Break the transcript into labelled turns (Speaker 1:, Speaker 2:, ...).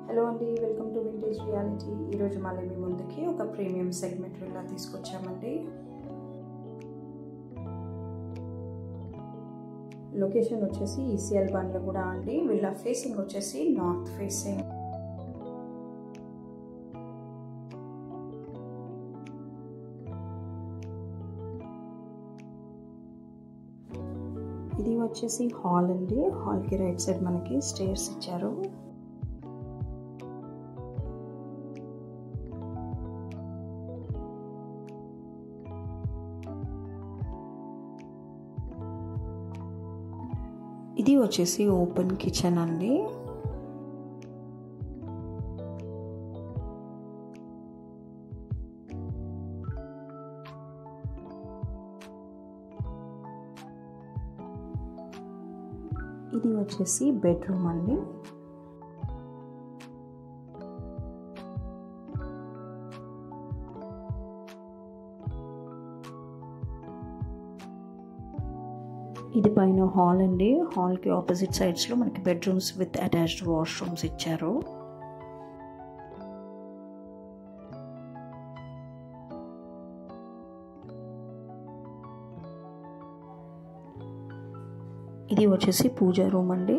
Speaker 1: Hello అండి, welcome to vintage reality. ఈరోజు మళ్ళీ మీ ముందుకి ఒక ప్రీమియం సెగ్మెంట్ విల్లా తీసుకొచ్చామండి. లొకేషన్ వచ్చేసి ఈసీఎల్ బండ్లు కూడా అండి. విల్లా ఫేసింగ్ వచ్చేసి నార్త్ ఫేసింగ్. ఇది వచ్చేసి హాల్ అండి. హాల్కి రైట్ సైడ్ మనకి స్టేర్స్ ఇచ్చారు. ఇది వచ్చేసి ఓపెన్ కిచెన్ అండి. ఇది వచ్చేసి బెడ్రూమ్ అండి. ఇది పైన హాల్ అండి. హాల్కి ఆపోజిట్ సైడ్స్లో మనకి బెడ్రూమ్స్ విత్ అటాచ్డ్ వాష్రూమ్స్ ఇచ్చారు. ఇది వచ్చేసి పూజా రూమ్ అండి.